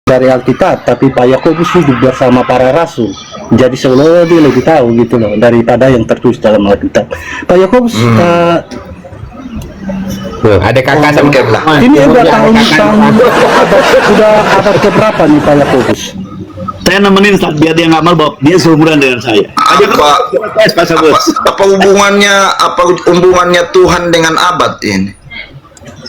dari Alkitab, tapi Pak Yakobus hidup bersama para rasul. Jadi seolah-olah dia lebih tahu gitu loh daripada yang tertulis dalam Alkitab. Pak Yakobus ada kakak sama Kebla. ini udah udah abad keberapa nih Pak Yakobus? Saya nemenin saat biar dia nggak mabok. Dia seumuran dengan saya. Apa hubungannya Tuhan dengan abad ini?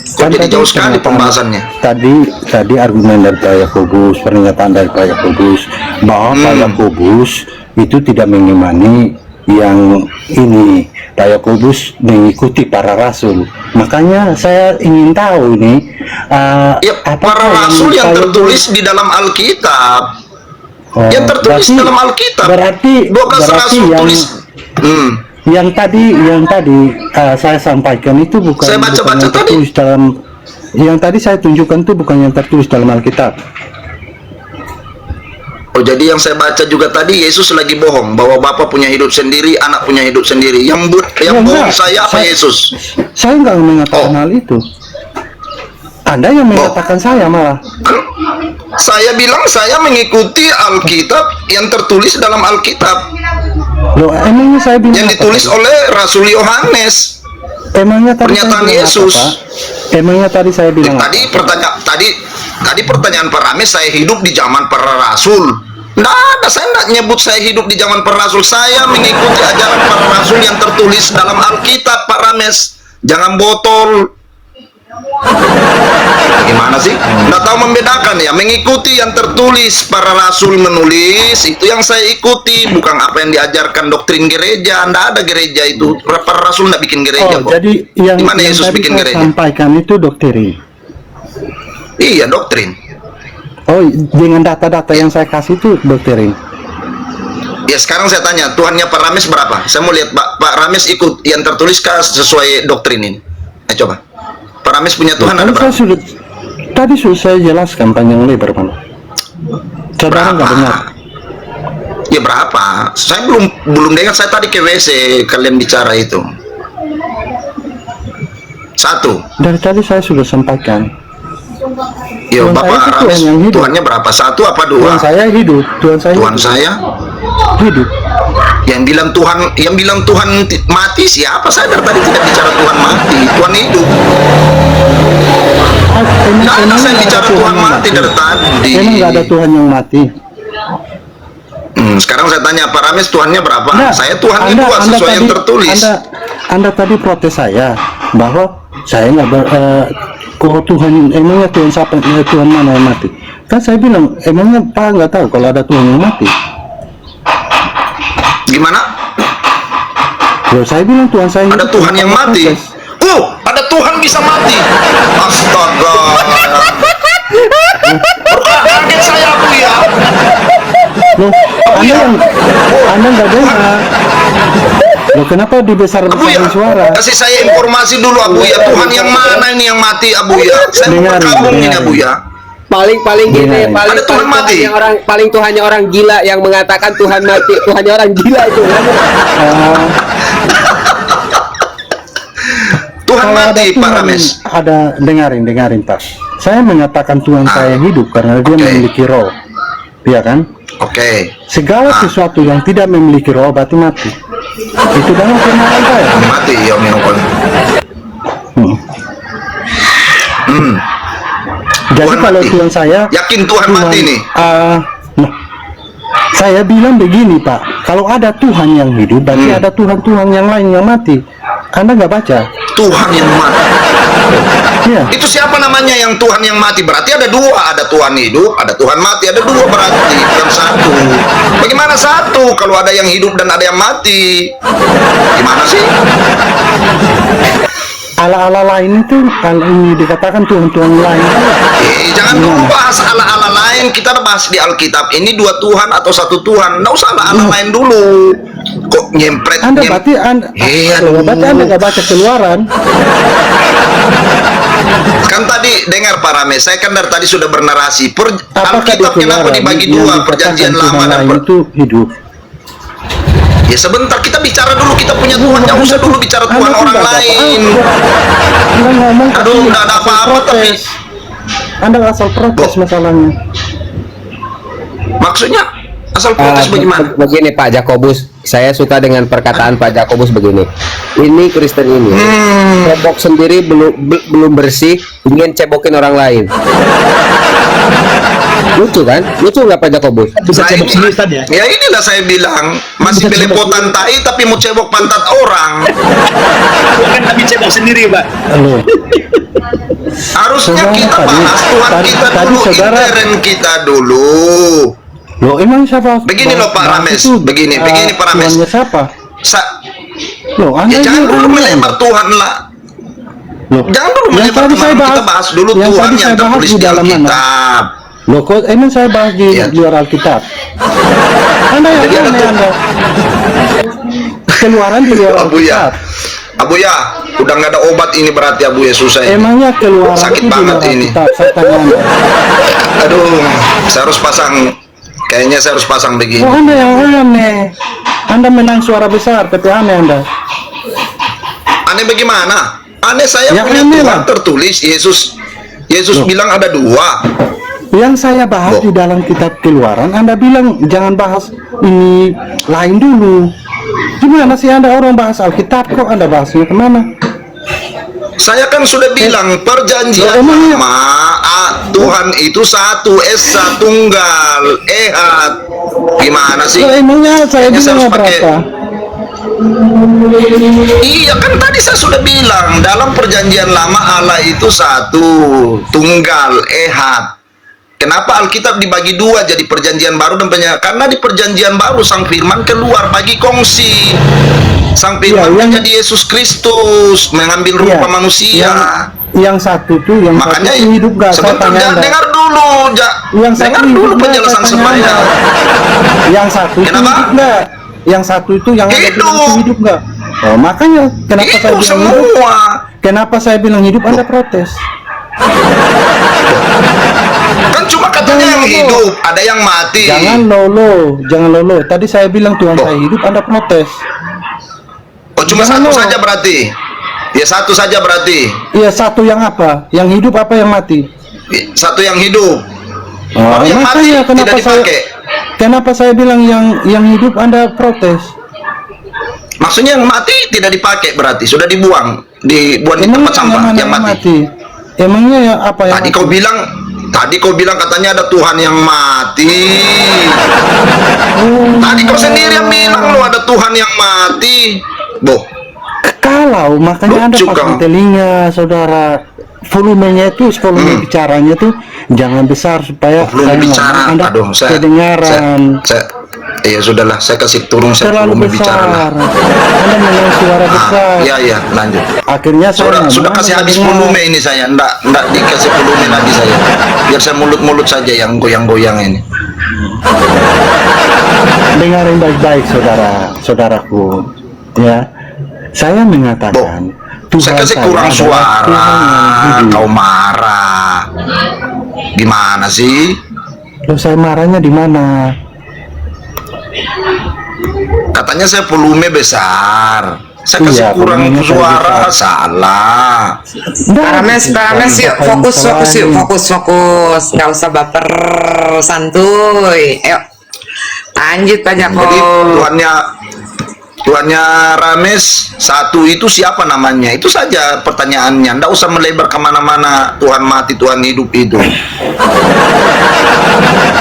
Kok jadi jauh sekali pembahasannya? Tadi argumen dari Pak Yakobus, pernyataan dari Pak Yakobus bahwa Pak Yakobus itu tidak mengimani yang ini. Pak Yakobus mengikuti para rasul. Makanya saya ingin tahu ini para rasul yang tertulis di dalam Alkitab. Yang tertulis dalam Alkitab. Berarti rasul tulis. Yang tadi saya sampaikan itu bukan yang tertulis dalam, yang tadi saya tunjukkan itu bukan yang tertulis dalam Alkitab. Oh, jadi yang saya baca juga tadi Yesus lagi bohong bahwa Bapa punya hidup sendiri, Anak punya hidup sendiri. Yang bohong saya apa Yesus? Saya nggak mengatakan hal itu. Anda yang mengatakan saya malah. Saya bilang saya mengikuti Alkitab yang tertulis dalam Alkitab. Loh, emangnya saya bilang yang ditulis oleh Rasul Yohanes. Emangnya tadi pernyataan Yesus. Emangnya tadi saya bilang tadi pertanyaan Pak Rames, saya hidup di zaman para rasul. Nggak ada, saya nggak nyebut saya hidup di zaman para rasul. Saya mengikuti ajaran para rasul yang tertulis dalam Alkitab, Pak Rames. Jangan botol. Gimana sih? Nggak tahu membedakan ya. Mengikuti yang tertulis, para rasul menulis, itu yang saya ikuti, bukan apa yang diajarkan doktrin gereja. Nggak ada gereja itu. Para rasul nggak bikin gereja kok. Jadi yang Yesus tadi bikin saya gereja sampaikan itu doktrin. Iya, doktrin. Oh, dengan data-data yang saya kasih itu doktrin. Ya, sekarang saya tanya, Tuhannya Pak Rames berapa? Saya mau lihat Pak Rames ikut yang tertuliskah sesuai doktrin ini? Coba. Pak Rames punya Tuhan ada berapa? Tadi sudah saya jelaskan panjang lebar, Pak. Saudara nggak dengar? Ya berapa? Saya belum dengar. Saya tadi ke WC kalian bicara itu. Satu. Dari tadi saya sudah sampaikan. Yo, Bapak Rames, Tuhannya berapa? Satu apa dua? Tuhan saya hidup. Tuhan saya hidup. Yang bilang Tuhan mati siapa? Saya dari tadi tidak bicara Tuhan mati. Tuhan hidup. Nah, saya bicara Tuhan mati dari tadi. Emang nggak ada Tuhan yang mati? Sekarang saya tanya Pak Rames, Tuhannya berapa? Saya Tuhan itu sesuai yang tertulis. Anda tadi protes saya bahwa saya nggak kok Tuhan, emangnya Tuhan siapa? Tuhan mana yang mati? Kan saya bilang, emangnya Pak nggak tahu kalau ada Tuhan yang mati? Gimana? Loh, saya bilang Tuhan saya ada Tuhan yang mati. Ada Tuhan bisa mati. Astaga. Kaget saya, Bu ya. Loh, Anda nggak dengar. Loh, kenapa dibesar-besarin suara? Kasih saya informasi dulu, Abu ya. Tuhan yang mana ini yang mati, Abu ya? Saya mau bergabung ini, Abu ya. Paling gini, paling Tuhannya orang gila yang mengatakan Tuhan mati. Tuhannya orang gila itu. Tuhan mati, Pak Rames. Ada dengarin Pak. Saya mengatakan Tuhan saya hidup karena dia memiliki roh, iya kan? Oke. Segala sesuatu yang tidak memiliki roh berarti mati. Itu dalam firman saya. Mati ya, Jadi Tuhan kalau mati. Tuhan saya yakin Tuhan mati nih. Nah, saya bilang begini Pak, kalau ada Tuhan yang hidup berarti ada Tuhan yang lain yang mati. Anda nggak baca? Tuhan yang mati. Iya. Itu siapa namanya yang Tuhan yang mati? Berarti ada dua, ada Tuhan hidup, ada Tuhan mati, ada dua berarti, bukan satu. Bagaimana satu kalau ada yang hidup dan ada yang mati? Gimana sih? Allah-Allah lain itu kalau ini dikatakan Tuhan-Tuhan lain. Jangan dulu bahas Allah-Allah lain, kita bahas di Alkitab. Ini dua Tuhan atau satu Tuhan? Nggak usah Allah lain dulu. Kok nyempret? Berarti Anda nggak baca Keluaran. Kan tadi dengar Pak Rames, saya kan dari tadi sudah bernarasi. Alkitab kenapa dibagi dua? Perjanjian lama dan itu hidup. Ya sebentar, kita bicara dulu, kita punya Tuhan, jangan usah dulu bicara Tuhan orang lain. Anda ngomong aduh, nggak ada apa-apa tapi Anda asal protes masalahnya. Maksudnya asal protes bagaimana? Begini Pak Jakobus, saya suka dengan perkataan Pak Jakobus begini. Ini Kristen ini cebok sendiri belum bersih, ingin cebokin orang lain. Lucu kan? Lucu nggak Pak Jakobus? Bisa Nah, cebok ini- sendiri tadi ya. Ya inilah saya bilang, masih Bisa cebok belepotan tai tapi mau cebok pantat orang. Kan tapi cebok sendiri, Pak. Loh, Harusnya Saudara, kita tadi- bahas Tuhan tadi- kita tadi dulu, saudara- intern kita dulu. loh emang siapa? Begini loh, Pak bahas Rames. itu, Begini Pak Rames. Tuhannya siapa? Ya Loh, Anda jangan ini dulu Anda. melebar Tuhan lah. Loh, Jangan dulu yang melebar tadi saya Tuhan. Kita bahas dulu yang Tuhan tadi yang saya bahas tertulis di di dalam mana? Alkitab. Loh, kok emang saya bahas di Iya. luar Alkitab? Anda yang Jadi ada aneh, tuh- Anda. Keluaran di luar Abu ya, Alkitab. Abu ya, udah nggak ada obat ini berarti Abu ya, susah ini. Emangnya keluaran Sakit itu di banget luar ini. Alkitab? Saya tanya Anda. Aduh, saya harus pasang. Kayaknya saya harus pasang begini. Oh, Anda yang aneh. Anda menang suara besar, tapi aneh Anda. Aneh bagaimana? Aneh saya Ya, punya aneh Tuhan lah. tertulis Yesus bilang ada dua. Yang saya bahas Loh. di dalam kitab Keluaran, Anda bilang jangan bahas ini lain dulu. Gimana sih Anda orang bahas Alkitab kok Anda bahasnya kemana? Saya kan sudah bilang perjanjian Loh, emangnya- lama Tuhan itu satu, Esa tunggal, Ehad. Gimana sih? Loh, emangnya saya Kayaknya saya bilang harus pakai- berapa? Iya kan tadi saya sudah bilang dalam perjanjian lama Allah itu satu, tunggal, Ehad. Kenapa Alkitab dibagi dua jadi perjanjian baru dan karena di perjanjian baru sang firman keluar bagi kongsi. Sang firman Iya, yang- menjadi Yesus Kristus mengambil rupa Iya, manusia. Yang satu tuh, yang Makanya satu tuh hidup gak? Saya sebentar tanya Anda. dengar dulu, Yang satu dengar hidup dulu nggak? penjelasan Saya tanya saya. Anda. Yang satu itu Kenapa? hidup nggak? Yang satu itu yang Anda bilang itu Hidup. hidup nggak? Oh, makanya kenapa saya Itu bilang hidup? semua. Kenapa saya bilang hidup? Anda protes. Kan cuma katanya Jangan yang lolo. hidup, ada yang mati. Jangan lolo, jangan lolo. Tadi saya bilang Tuhan Loh. saya hidup, Anda protes. Oh cuma Jangan satu lolo. saja berarti. Ya satu saja berarti. Iya, satu yang apa? Yang hidup apa yang mati? Satu yang hidup. Oh, Kalau yang mati makanya tidak dipakai. Kenapa saya bilang yang hidup Anda protes? Maksudnya yang mati tidak dipakai berarti sudah dibuang, dibuang di tempat sampah mana yang mati. Emangnya ya apa yang Tadi mati? kau bilang katanya ada Tuhan yang mati. Oh, Tadi kau sendiri yang bilang lo ada Tuhan yang mati. Boh, kalau makanya Anda Lucu pasang kau. telinga, saudara. Volumenya itu, volume bicaranya tuh jangan besar supaya belum saya bicara. ngomong, Anda Aduh, kedengaran. Ya sudahlah, saya kasih turun saya Terlalu belum bicara lah. besar. Anda menang suara besar. Iya iya, lanjut. Akhirnya saya Sudah ngomong, kasih Anda habis dengar. volume ini saya, ndak dikasih volume lagi saya. Biar saya mulut-mulut saja yang goyang-goyang ini. Dengarin baik-baik saudaraku, ya. Saya mengatakan Saya kasih kurang adalah suara, Tuhan yang hidup. kau marah. Gimana sih? Loh, saya marahnya di mana? Katanya saya volume besar. Saya kasih Iya, kurang volumenya saya suara, besar. salah. Parames yuk, fokus, nggak usah baper, santuy. Ayo, lanjut Pak Jako. Jadi Tuannya Rames satu itu siapa namanya? Itu saja pertanyaannya. Nggak usah melebar kemana-mana. Tuhan mati, Tuhan hidup itu.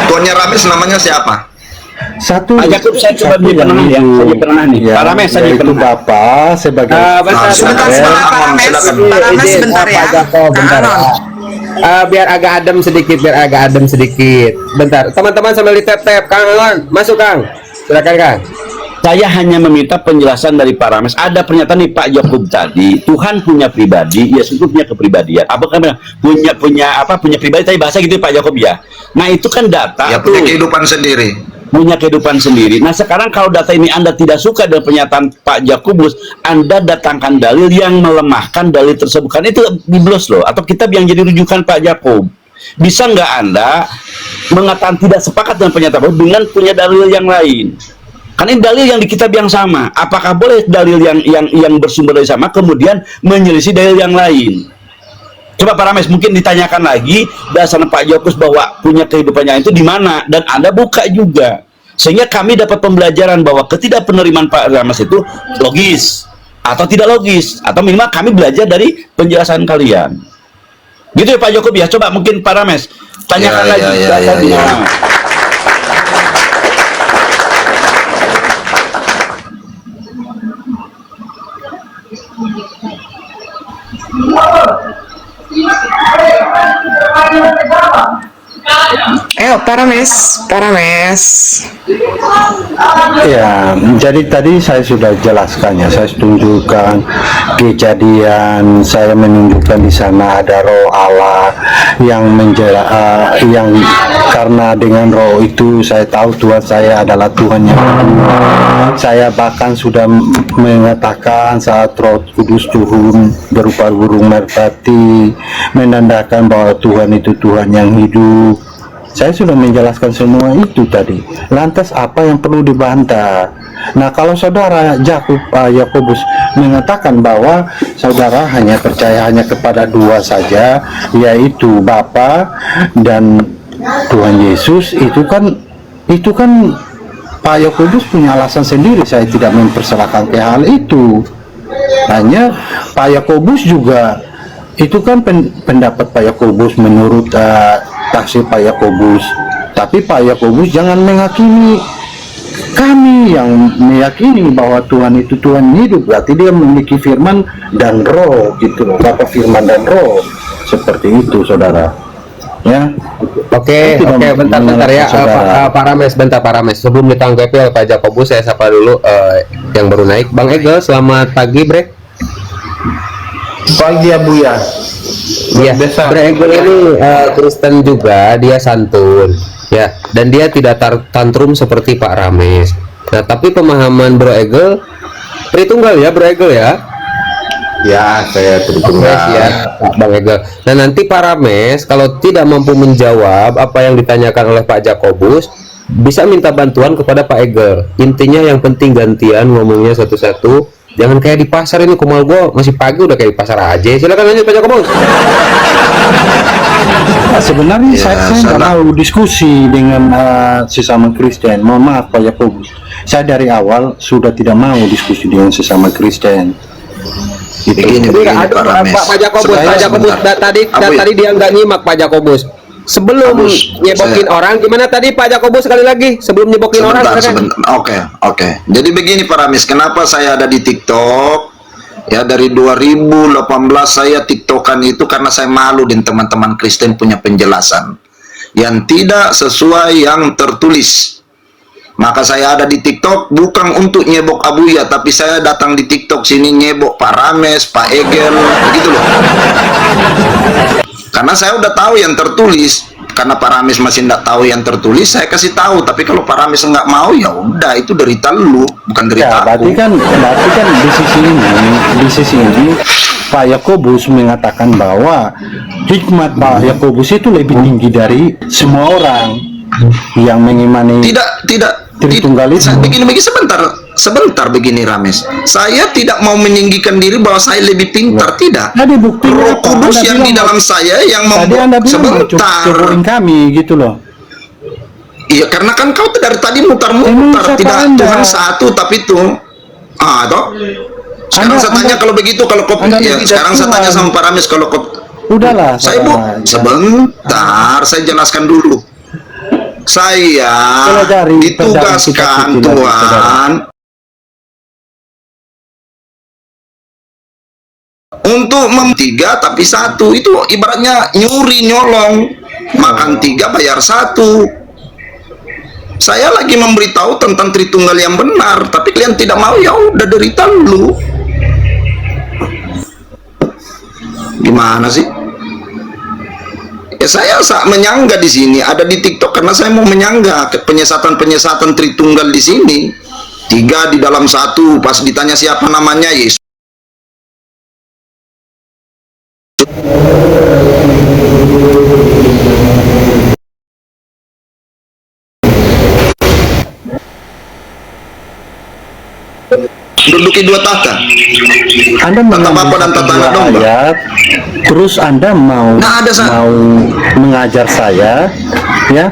Tuannya Rames namanya siapa? Satu. Pak Jakub, saya coba satu jadi yang penengah ya. hidup. Saya jadi penengah nih. Ya, Pak Rames, saya jadi yaitu penengah. Bapak sebagai Bentar, Sebentar, Pak Rames. Silakan. Pak Rames Izin, sebentar ya. Pak Jako, bentar. Kak Anon. Biar agak adem sedikit. Bentar, teman-teman sambil di tap-tap. Kang Anon, masuk Kang. Silakan Kang. Saya hanya meminta penjelasan dari Pak Rames. Ada pernyataan di Pak Jakub tadi, Tuhan punya pribadi, Yesus itu punya kepribadian. Apa kan punya pribadi? Tadi bahasa gitu Pak Jakub ya. Nah itu kan data. Ya punya kehidupan sendiri. Punya kehidupan sendiri. Nah sekarang kalau data ini Anda tidak suka dengan pernyataan Pak Jakubus, Anda datangkan dalil yang melemahkan dalil tersebut. Kan itu biblos loh, atau kitab yang jadi rujukan Pak Jakub. Bisa nggak Anda mengatakan tidak sepakat dengan pernyataan dengan punya dalil yang lain? Karena ini dalil yang di kitab yang sama. Apakah boleh dalil yang bersumber dari sama kemudian menyelisih dalil yang lain? Coba Pak Rames mungkin ditanyakan lagi dasar Pak Jakobus bahwa punya kehidupannya itu di mana, dan Anda buka juga sehingga kami dapat pembelajaran bahwa ketidakpenerimaan Pak Rames itu logis atau tidak logis, atau minimal kami belajar dari penjelasan kalian. Gitu ya Pak Jakobus ya. Coba mungkin Pak Rames tanyakan Ya, lagi ya, ya, dasarnya. ya, ya. Ayo, Parames, Parames. Ya, jadi tadi saya sudah jelaskan ya, saya tunjukkan kejadian, saya menunjukkan di sana ada roh Allah yang yang karena dengan roh itu saya tahu Tuhan saya adalah Tuhan yang kedua. Saya bahkan sudah mengatakan saat Roh Kudus turun berupa burung merpati menandakan bahwa Tuhan itu Tuhan yang hidup. Saya sudah menjelaskan semua itu tadi. Lantas apa yang perlu dibantah? Nah, kalau saudara Yakobus mengatakan bahwa saudara hanya percaya hanya kepada dua saja, yaitu Bapa dan Tuhan Yesus, itu kan Pak Yakobus punya alasan sendiri. Saya tidak mempersalahkan ke hal itu. Hanya Pak Yakobus juga itu kan pendapat Pak Yakobus menurut tafsir Pak Yakobus. Tapi Pak Yakobus jangan menghakimi kami yang meyakini bahwa Tuhan itu Tuhan hidup. Berarti dia memiliki firman dan roh gitu loh. Bapa firman dan roh. Seperti itu saudara. Ya. Oke, bentar ya, Pak Rames, bentar Pak Rames. Sebelum ditanggapi oleh Pak Jakobus, saya sapa dulu yang baru naik, Bang Egel. Selamat pagi, Bre. Pagi ya Buya. Iya, Biasa. Bre Egel ini Kristen juga, dia santun, ya, dan dia tidak tantrum seperti Pak Rames. Nah, tapi pemahaman Bro Egel Tritunggal ya, Bro Egel ya. Ya, saya Tritunggal. Ya, Bang Egel. Nah, nanti Pak Rames kalau tidak mampu menjawab apa yang ditanyakan oleh Pak Jakobus, bisa minta bantuan kepada Pak Egel. Intinya yang penting gantian ngomongnya satu-satu. Jangan kayak di pasar ini, kumal gue masih pagi udah kayak di pasar aja. Silakan lanjut Pak Jakobus. Sebenarnya Ya, saya nggak salah. mau diskusi dengan sesama Kristen. Mohon maaf Pak Yakobus. Saya dari awal sudah tidak mau diskusi dengan sesama Kristen. Gitu. Begini, Aduh, Pak Rames. Pak Jakobus, Saya Pak Jakobus, sebentar. tadi Abu ya? tadi dia nggak nyimak Pak Jakobus. Sebelum Abus, nyebokin orang, gimana tadi Pak Jakobus sekali lagi? Sebelum nyebokin orang, Sebentar, silakan. sebentar. Oke. Jadi begini Pak Ramis, kenapa saya ada di TikTok? Ya, dari 2018 saya TikTokan itu karena saya malu dan teman-teman Kristen punya penjelasan yang tidak sesuai yang tertulis. Maka saya ada di TikTok bukan untuk nyebok Abuya, tapi saya datang di TikTok sini nyebok Pak Rames, Pak Egel, begitu loh. Karena saya udah tahu yang tertulis. Karena Pak Rames masih nggak tahu yang tertulis, saya kasih tahu. Tapi kalau Pak Rames nggak mau, ya udah, itu derita lu, bukan derita Ya, berarti aku. kan di sisi ini Pak Yakobus mengatakan bahwa hikmat Pak Yakobus itu lebih tinggi dari semua orang yang mengimani Tidak. Tritunggal itu. Begini sebentar begini Rames. Saya tidak mau meninggikan diri bahwa saya lebih pintar, tidak. Nah, dibuktikan Roh apa? Kudus Anda yang di bilang, dalam saya yang tadi Anda membuat bilang cobain sebentar. kami gitu loh. Iya, karena kan kau dari tadi Emang mutar-mutar, siapa tidak Anda? Tuhan satu tapi itu. Toh? Sekarang saya tanya kalau begitu, kalau kau Anda ya, tidak sekarang saya tanya Tuhan. sama Pak Rames kalau kau Udahlah, saya Bu, saudara. sebentar, saya jelaskan dulu. Saya Pelajari ditugaskan kitab suci lagi, Tuhan untuk tiga tapi satu. Itu ibaratnya nyuri nyolong, makan tiga bayar satu. Saya lagi memberitahu tentang Tritunggal yang benar, tapi kalian tidak mau, ya udah derita lu. Gimana sih? Ya, saya menyangga di sini, ada di TikTok karena saya mau menyangga penyesatan Tritunggal di sini. Tiga di dalam satu, pas ditanya siapa namanya, Yesus. Menduduki dua tahta. Anda Tata mengambil Bapa dan satu tata dua anak domba. ayat, terus Anda mau Nggak ada, Sa. mau mengajar saya, ya,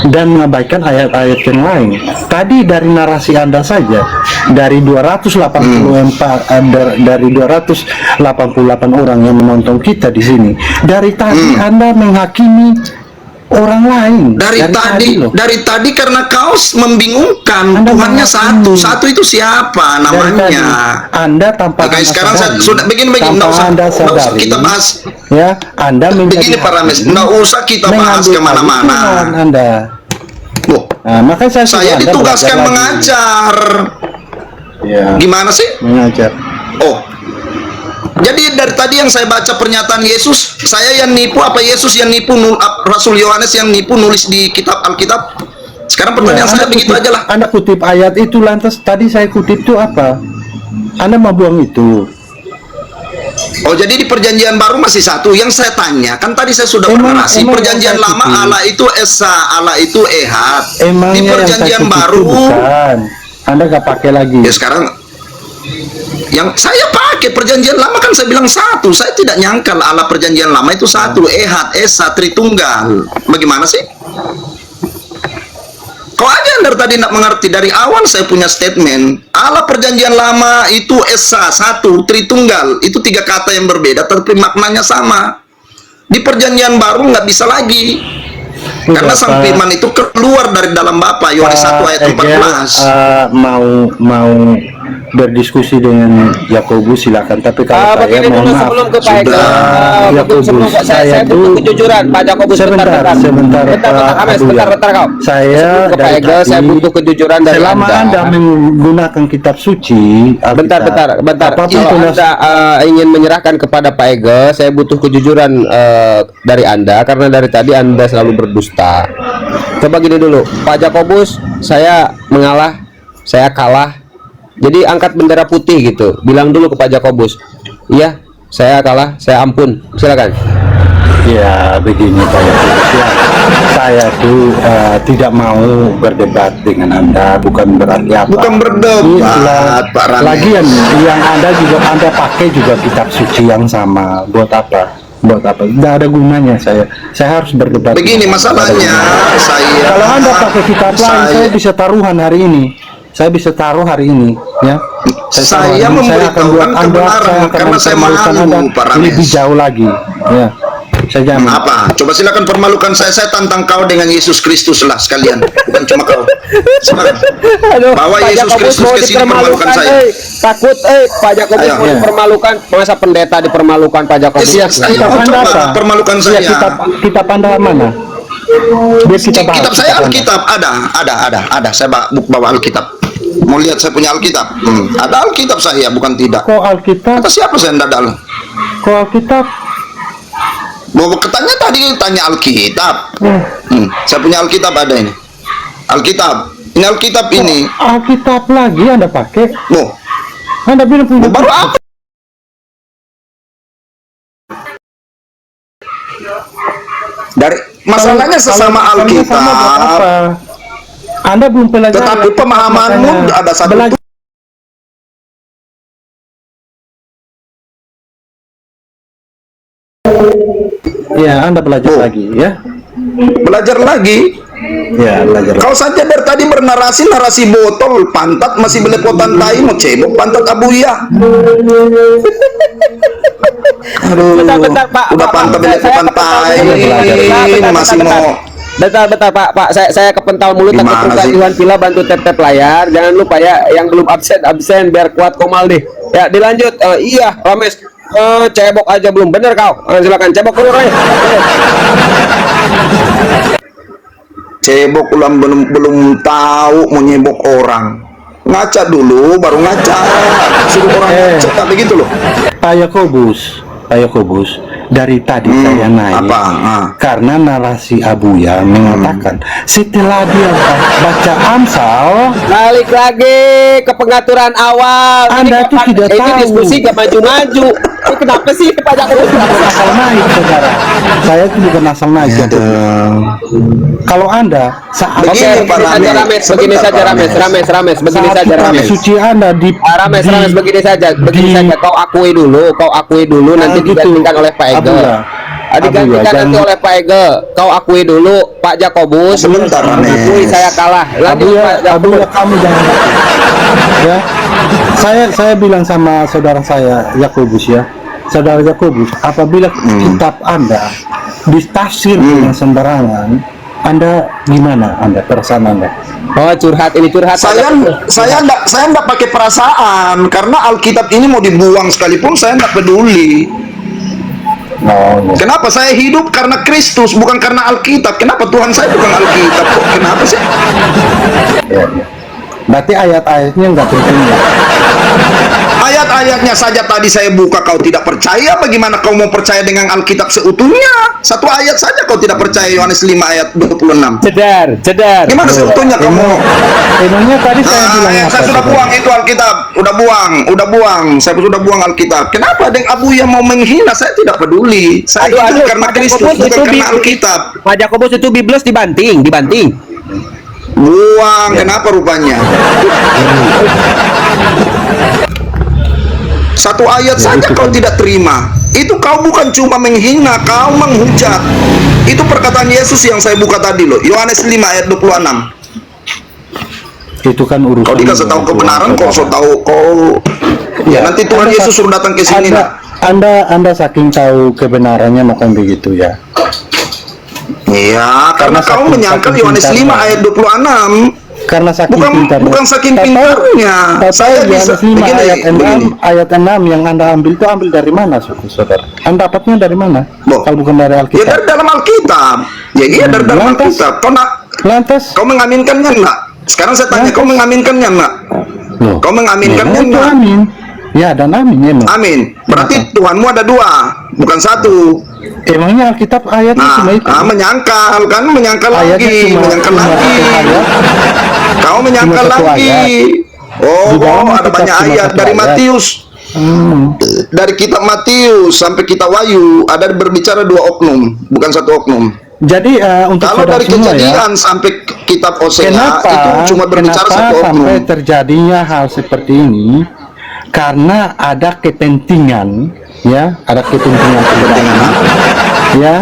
dan mengabaikan ayat-ayat yang lain. Tadi dari narasi Anda saja, dari 284 dari 288 orang yang menonton kita di sini, dari tadi Anda menghakimi orang lain. Dari tadi karena kau membingungkan. Anda Tuhannya menghakimi. satu itu siapa Dari tadi, namanya? Anda tanpa Oke, Anda sekarang saya sadari, sudah begini, tanpa nggak usah Anda kita sadari, bahas. ya, Anda menjadi Begini Pak Rames, hakim, nggak usah kita bahas mengambil kemana-mana. kesimpulan Anda. Loh, Nah, makanya saya suruh saya Anda ditugaskan belajar lagi. mengajar. Ya, Gimana sih? mengajar. Oh, jadi dari tadi yang saya baca pernyataan Yesus, saya yang nipu apa Yesus yang nipu? Rasul Yohanes yang nipu nulis di kitab Alkitab? Sekarang pertanyaan saya Anda begitu kutip- aja lah. Anda kutip ayat itu, lantas tadi saya kutip itu apa? Anda mau buang itu? Oh, jadi di perjanjian baru masih satu. Yang saya tanya, kan tadi saya sudah bernarasi. emang Perjanjian yang saya lama kutip. Allah itu Esa, Allah itu Ehad. Di Emangnya yang saya perjanjian kutip baru, itu bukan. Anda nggak pakai lagi. ya sekarang yang saya pakai perjanjian lama kan saya bilang satu. Saya tidak nyangka Allah perjanjian lama itu satu, Ehad, Esa, Tritunggal. Bagaimana sih? Kau aja yang dari tadi tidak mengerti. Dari awal saya punya statement, Allah perjanjian lama itu Esa, satu, Tritunggal. Itu tiga kata yang berbeda tapi maknanya sama. Di perjanjian baru nggak bisa lagi. Karena Enggak, sang Pak. firman itu keluar dari dalam Bapa. Yohanes 1 ayat Egel, 14. mau berdiskusi dengan Yakobus silakan, tapi kalau saya Begini mohon dulu maaf, sebelum ke Pak Ega. sudah, Mungkin sebelum Yakobus, saya itu butuh kejujuran Pak Jakobus, sebentar, bentar, Ames, Aduh, bentar kau. saya Sebelum ke Pak dari Ega, saya tadi, butuh kejujuran dari selama Anda menggunakan kitab suci, Bentar. apapun Kalau tulis- Anda ingin menyerahkan kepada Pak Ega, saya butuh kejujuran dari Anda karena dari tadi Anda selalu berdusta. Coba gini dulu, Pak Jakobus, saya mengalah, saya kalah. Jadi angkat bendera putih gitu. Bilang dulu ke Pak Jakobus, iya, saya kalah, saya ampun. Silakan. Ya begini Pak Yakobus, ya, saya tuh tidak mau berdebat dengan Anda, bukan berarti apa. Bukan berdebat, Itulah. Pak Rames. Lagian yang Anda pakai juga kitab suci yang sama. Buat apa? Buat apa? Tidak ada gunanya saya harus berdebat. Begini dengan Anda. masalahnya, saya Kalau Anda pakai kitab lain, saya bisa taruhan hari ini. Saya bisa taruh hari ini, ya. Saya memberitahukan kebenaran karena saya malu, Pak Rames. lebih jauh lagi, ya. Saya jamin. Apa? Coba silakan permalukan saya tantang kau dengan Yesus Kristus lah sekalian, bukan cuma kau. Silakan. Bawa Pak Yesus Jakobus Kristus mau ke sini, permalukan saya. Takut, Pak Jakobus Ayo. mau dipermalukan. Masa pendeta dipermalukan Pak Jakobus? Siap, Kitab Coba Anda apa? permalukan Ya, saya. kitab Anda mana? Biar kita bahas. Kitab saya Anda. Alkitab ada. Saya bawa Alkitab. Mau lihat saya punya Alkitab? Ada Alkitab saya, bukan tidak. Kok Alkitab? Kata siapa saya tidak ada? Kok Alkitab? Mau ketanya tadi tanya Alkitab. Saya punya Alkitab ada ini. Alkitab. Ini Alkitab ini. Alkitab lagi Anda pakai? Loh, Anda bilang punya baru apa? Dari masalahnya sesama Kalau sama buat Alkitab. apa? Anda belum pelajari. Tetapi pemahamanmu Makanya ada satu. belajar. Ya, Anda belajar Oh. lagi, ya. Belajar lagi. Ya, belajar. Kau saja dari tadi narasi botol, pantat masih belepotan tai, mau cebok pantat abuya. Aduh, Bentar, Pak. udah pantat belepotan tai, masih mau. Bentar, Pak. Saya kepental mulut takut Gimana buka sih? Iwan Pila bantu tap layar. Jangan lupa ya, yang belum absen biar kuat Komal deh. Ya, dilanjut. Iya, Rames. Cebok aja belum. Bener kau. Silakan cebok dulu, Ray. Cebok ulang belum tahu mau nyebok orang. Ngaca dulu baru ngaca. Suruh orang ngaca tak begitu loh. Pak Yakobus, dari tadi saya naik apa? karena narasi Abuya mengatakan setelah dia baca Amsal, Balik lagi ke pengaturan awal. Anda tuh tidak ini tahu. diskusi gak maju-maju. Kenapa sih Pak Jakobus? Asal naik, saudara. Saya itu bukan asal naik. Ya, Jakobus. Kalau Anda saat Oke, Begini, Pak begini saja Rames. Rames, begini Sebentar, saja Pak Rames, Rames. begini saat saja kitab Rames. suci Anda Rames, di- begini saja, kau akui dulu, nanti gitu. digantikan oleh Pak Ege. Abdullah. Digantikan Abdullah, nanti jangan- oleh Pak Ege. Kau akui dulu, Pak Jakobus. Sebentar, Rames. Akui saya kalah. Lanjut Pak Jakobus. Abdullah, kamu jangan ya. Saya bilang sama saudara saya Yakobus ya. Saudara Yakobus, apabila kitab Anda ditafsir dengan sembarangan, Anda gimana? Anda perasaan Anda? Oh, curhat ini curhat. Saya enggak pakai perasaan karena Alkitab ini mau dibuang sekalipun saya enggak peduli. Oh, ya. Kenapa saya hidup karena Kristus bukan karena Alkitab? Kenapa Tuhan saya bukan Alkitab? Kok kenapa sih? Ya, ya. Berarti ayat-ayatnya nggak penting ya? Ayat-ayatnya saja tadi saya buka kau tidak percaya, bagaimana kau mau percaya dengan Alkitab seutuhnya? Satu ayat saja kau tidak percaya, Yohanes 5 ayat 26. Cedar. Gimana seutuhnya kamu? Emangnya tadi saya bilang apa? Saya sudah saudara? buang itu Alkitab, udah buang. Saya sudah buang Alkitab. Kenapa ada yang Abu yang mau menghina? Saya tidak peduli. Saya hidup karena Pak Kristus, Jakobus, bukan itu karena bi- Alkitab. Pak Jakobus itu Biblos dibanting. Buang, kenapa rupanya? Satu ayat saja kau tidak terima. Itu kau bukan cuma menghina, kau menghujat. Itu perkataan Yesus yang saya buka tadi loh. Yohanes 5 ayat 26. Itu kan urusan. Kau dikasih tahu kebenaran, kau so tahu kau. Ya nanti Tuhan Anda Yesus suruh datang ke sini lah. Anda saking tahu kebenarannya makan begitu ya. Iya, karena kau saking- menyangkal saking Yohanes 5 pintarnya. ayat 26. Karena saking pintarnya. Bukan saking Tahu- pintarnya. tahu Saya bisa Yohanes 5 begini, ayat 6 yang Anda ambil itu ambil dari mana, saudara? Anda dapatnya dari mana? Loh. Kalau bukan dari Ya Alkitab. dari dalam Alkitab. Ya iya dari dalam Lantas? Alkitab. Lantas, Kau mengaminkannya enggak? Sekarang saya tanya, kau mengaminkannya enggak? loh, Kau mengaminkannya itu enggak? amin. Ya, dan amin emang. Amin. Berarti Tuhanmu ada dua, bukan satu. Emangnya Alkitab ayatnya cuma itu? Menyangkal kan, menyangkal Ayatnya lagi, cuma menyangkal satu lagi. ayat. Kau menyangkal Cuma satu lagi. Di dalam Ada Alkitab banyak cuma ayat satu dari ayat. Matius. Dari kitab Matius sampai kitab Wahyu ada berbicara dua oknum, bukan satu oknum. Jadi untuk Kalau saudara dari semua ya, Kejadian sampai kitab Hosea kenapa itu cuma berbicara satu oknum. sampai terjadinya hal seperti ini? Karena ada kepentingan, ya, ada kepentingan ya,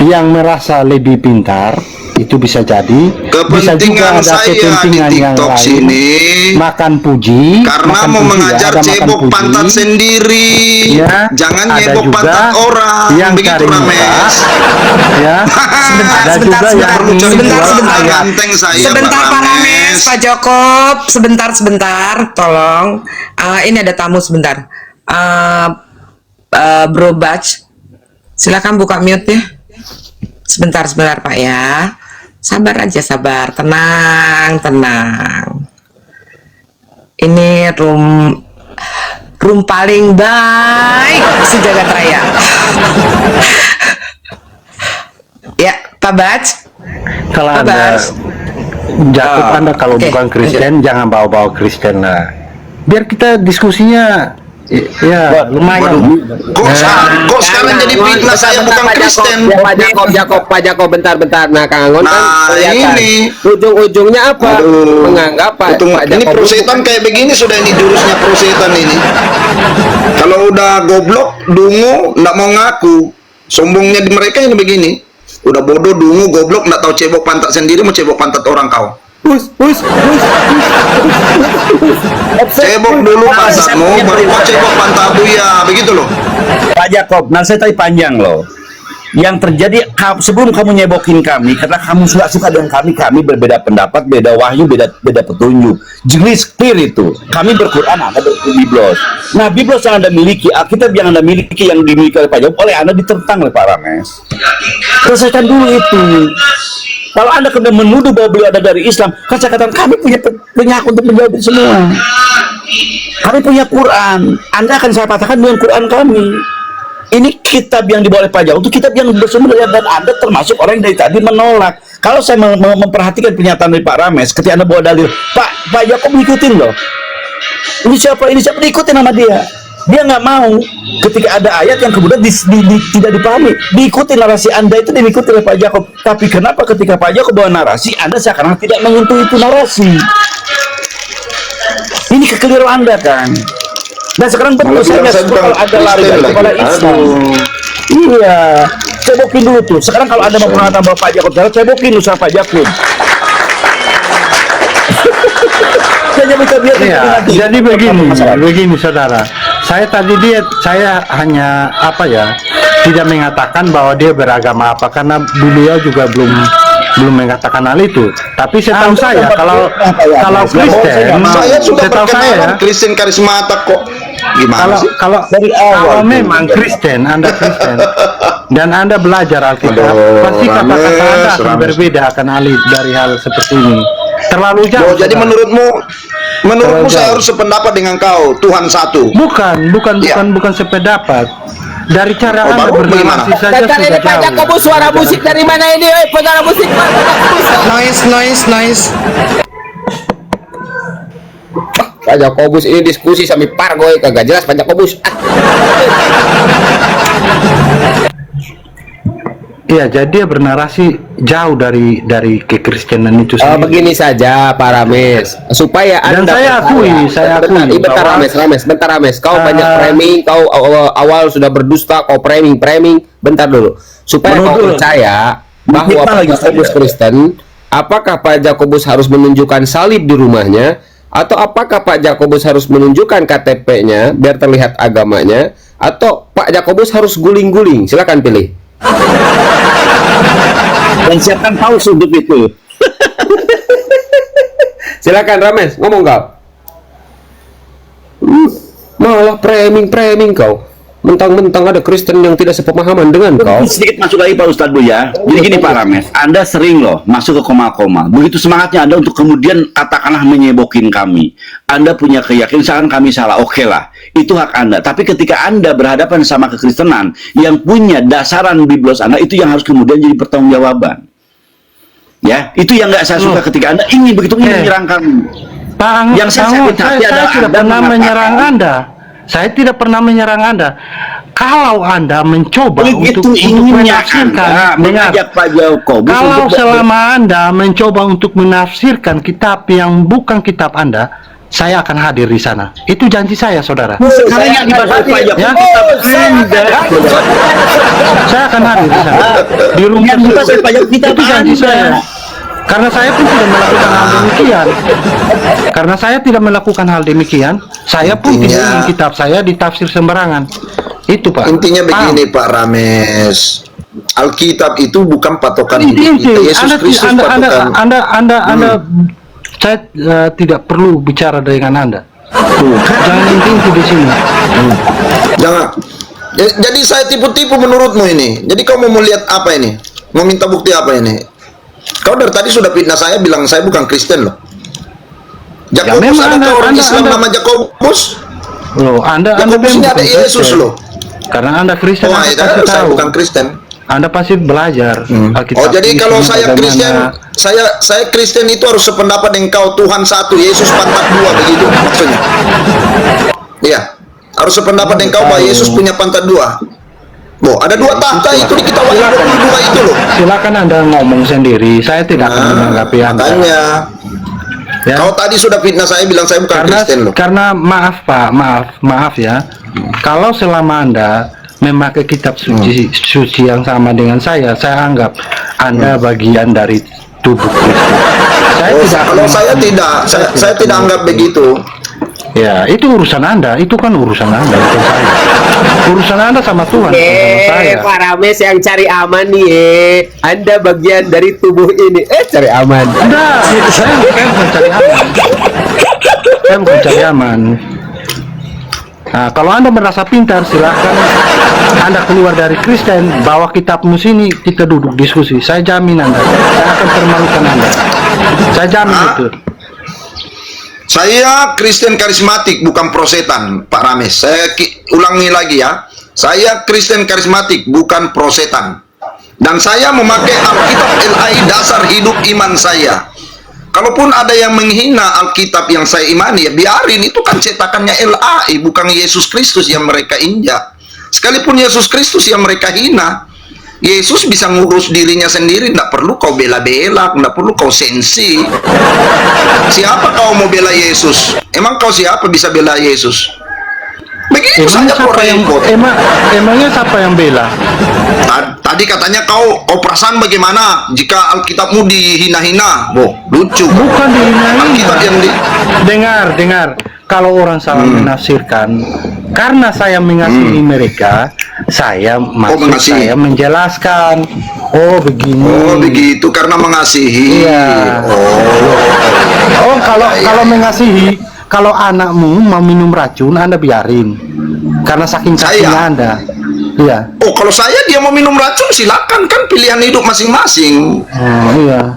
yang merasa lebih pintar. Itu bisa jadi, bisa juga Kepentingan ada saya di kepentingan yang TikTok lain. sini Makan puji, karena makan mau puji, ya, mengajar ada makan cebok puji. pantat sendiri. Ya, Jangan ada nyebok juga pantat orang. yang Begitu cari muka, Rames. ya. Ada juga sebentar, yang perlu cari ingin muka, jual ayat. ganteng saya, Sebentar Pak Rames, Rames. Pak Jakob, sebentar, tolong. Ini ada tamu sebentar. Bro Batch, silakan buka mute ya. Sebentar Pak ya. Sabar aja, sabar, tenang. Ini room paling baik sejagat raya. Ya, Pak Batch. Kalau Apa? Anda Jakub, Anda kalau Oke. bukan Kristen jangan bawa-bawa Kristen lah. Biar kita diskusinya ya lumayan. Kok sekarang jadi fitnah saya bukan Kristen? Pak Jakob, bentar. Nah, Kang Angon kan Nah, kelihatan. ini. Ujung-ujungnya apa? Aduh. Menganggap Pak Ini Jakob prosetan kayak begini sudah, ini jurusnya prosetan ini. Kalau udah goblok, dungu, nggak mau ngaku. Sombongnya di mereka ini begini. Udah bodoh, dungu, goblok, nggak tahu cebok pantat sendiri, mau cebok pantat orang kau. Cebok dulu pantatmu, baru kau cebok pantatmu ya, begitu loh. Pak Jakob, nah saya tadi panjang loh. Yang terjadi sebelum kamu nyebokin kami, karena kamu suka dengan kami berbeda pendapat, beda wahyu, beda petunjuk. Jelas clear itu. Kami berquran, Anda berbiblos. Nah, biblos yang Anda miliki, Alkitab yang Anda miliki, yang dimiliki oleh Pak Jakob, oleh Anda ditentang oleh Pak Rames. Selesaikan dulu itu. Kalau Anda kemudian menuduh bahwa beliau ada dari Islam, kan saya katakan kami punya hak untuk menjawab itu semua. Kami punya Quran. Anda akan saya katakan dengan Quran kami. Ini kitab yang dibawa oleh Pak Jakob itu kitab yang bersumber dari, dan Anda termasuk orang yang dari tadi menolak. Kalau saya memperhatikan pernyataan dari Pak Rames ketika Anda bawa dalil, Pak Jakob ngikutin loh. Ini siapa diikutin sama dia. Dia nggak mau ketika ada ayat yang kemudian tidak dipahami. Diikuti narasi Anda itu diikuti oleh Pak Jakob. Tapi kenapa ketika Pak Jakob bawa narasi, Anda seakan tidak menyentuh itu narasi? Ini kekeliruan Anda kan. Dan sekarang betul saya kalau ada lari kepada Islam. Iya, cebokin dulu tuh. Sekarang kalau Anda mau mengatakan bahwa Pak Jakob salah, cebokin usaha Pak Jakob. Iya, jadi begini saudara. Saya hanya tidak mengatakan bahwa dia beragama apa, karena beliau juga belum mengatakan hal itu. Tapi setahu saya kalau Kristen, Saya sudah setahu saya berkenalan Kristen karismatik kok. Gimana sih? kalau memang Kristen, Anda Kristen dan Anda belajar Alkitab, Aduh, pasti kata-kata Anda akan Rames. berbeda akan dari hal seperti ini. Terlalu jauh. Oh, jadi saudara. menurutmu Terlalu saya jauh. harus sependapat dengan kau, Tuhan satu. Bukan sependapat. Dari cara Oh, Anda baru bagaimana? bernarasi saja Bentar sudah ini Pak jauh. Jakob, suara musik dari mana ini? Suara musik. Nice. Pak Jakobus ini diskusi sampai pargoy kagak jelas Pak Jakobus. Iya, jadi dia bernarasi jauh dari kekristenan itu sendiri. Begini saja Pak Rames, supaya Dan Anda saya akui bentar Rames, kau banyak framing, kau awal sudah berdusta, kau framing, bentar dulu, supaya kau percaya bahwa Pak Jakobus Kristen. Apakah Pak Jakobus harus menunjukkan salib di rumahnya, atau apakah Pak Jakobus harus menunjukkan KTP-nya biar terlihat agamanya, atau Pak Jakobus harus guling-guling? Silakan pilih. Dan siapkan paus untuk itu. Silakan Rames, ngomong kau. Malah framing kau. Mentang-mentang ada Kristen yang tidak sepemahaman dengan kau. Sedikit masuk lagi Pak Ustadz Bu ya. Jadi gini Pak Rames, Anda sering loh masuk ke koma-koma. Begitu semangatnya Anda untuk kemudian katakanlah menyebokin kami. Anda punya keyakinan misalkan kami salah, oke lah. Itu hak Anda. Tapi ketika Anda berhadapan sama kekristenan yang punya dasaran biblos Anda, itu yang harus kemudian jadi pertanggungjawaban. Ya, itu yang nggak saya suka ketika Anda ingin menyerang kami. Pak, Yang saya sakit hati adalah tidak Anda pernah mengatakan- menyerang Anda. Saya tidak pernah menyerang Anda. Kalau Anda mencoba Begitu untuk inginnya menafsirkan, Anda dengar, mengajak Pak Jakob. kalau selama Anda mencoba untuk menafsirkan kitab yang bukan kitab Anda, saya akan hadir di sana. Itu janji saya, saudara. sekarang yang dibahas Pak Jakob, Ya. kitab Anda. Saya akan hadir di sana. Di rumah Yang dibahas oleh Pak Jakob, kitab itu janji Anda. saya. Karena saya pun tidak melakukan hal demikian. Karena saya tidak melakukan hal demikian, saya pun tidak Intinya- ingin kitab saya ditafsir sembarangan. Itu Pak. Intinya Paham? begini Pak Rames, Alkitab itu bukan patokan hidup Inti, kita. Yesus Anda, Kristus anda, patokan. anda, saya tidak perlu bicara dengan Anda. Jangan inti di sini. Jangan. Jadi saya tipu-tipu menurutmu ini. Jadi kau mau lihat apa ini? Mau minta bukti apa ini? Kau dari tadi sudah fitnah saya, bilang saya bukan Kristen loh. Jakobus, memang ada Anda- orang Anda- Islam Anda- nama Jakobus? Loh, Anda Jakobus ini memang ada bukan Yesus Kristen. loh. Karena Anda Kristen, Oh, Anda ya, pasti saya tahu. bukan Kristen. Anda pasti belajar. Alkitab Oh, jadi kalau isinya saya bagaimana. Kristen, saya Kristen itu harus sependapat dengan kau, Tuhan satu, Yesus pantat dua, begitu maksudnya. Iya, harus sependapat dengan kau bahwa Yesus punya pantat dua. Boh, ada dua tahta itu di kitab Wahyu 22 itu loh. Silakan Anda ngomong sendiri. Saya tidak akan menanggapi Anda. Makanya Ya. kau tadi sudah fitnah saya, bilang saya bukan Kristen loh. Karena maaf Pak, maaf ya. Kalau selama Anda memakai kitab suci yang sama dengan saya anggap Anda bagian dari tubuh Kristus. Saya Oh, tidak kalau akan saya tidak, saya tidak anggap begitu. Ya, itu urusan Anda. Itu kan urusan Anda, bukan saya. Urusan Anda sama Tuhan, bukan sama saya. Pak Rames yang cari aman nih. Anda bagian dari tubuh ini. Cari aman. Enggak, saya bukan cari aman. Saya bukan cari aman. Nah, kalau Anda merasa pintar, silahkan Anda keluar dari Kristen, bawa kitabmu sini, kita duduk diskusi. Saya jamin Anda, saya akan permalukan Anda. Saya jamin itu. Saya Kristen karismatik, bukan prosetan, Pak Rames. Saya ulangi lagi ya. Saya Kristen karismatik, bukan prosetan. Dan saya memakai Alkitab LAI dasar hidup iman saya. Kalaupun ada yang menghina Alkitab yang saya imani, ya biarin, itu kan cetakannya LAI, bukan Yesus Kristus yang mereka injak. Sekalipun Yesus Kristus yang mereka hina, Yesus bisa ngurus dirinya sendiri, tidak perlu kau bela-bela, tidak perlu kau sensi. Siapa kau mau bela Yesus? Emang kau siapa bisa bela Yesus? Begitu saja kau repot. Emangnya siapa yang bela? Tadi katanya kau perasaan bagaimana jika Alkitabmu dihina-hina? Boh, lucu. Bukan dihina-hina. Alkitab yang Dengar. Kalau orang salah menafsirkan, karena saya mengasihi mereka, saya mengasihi. saya menjelaskan. Oh begini. Oh begitu, karena mengasihi. Iya. Oh kalau mengasihi, kalau anakmu mau minum racun, Anda biarin, karena saking kasihnya Anda. Iya. Oh kalau saya dia mau minum racun, silakan, kan pilihan hidup masing-masing. Oh iya.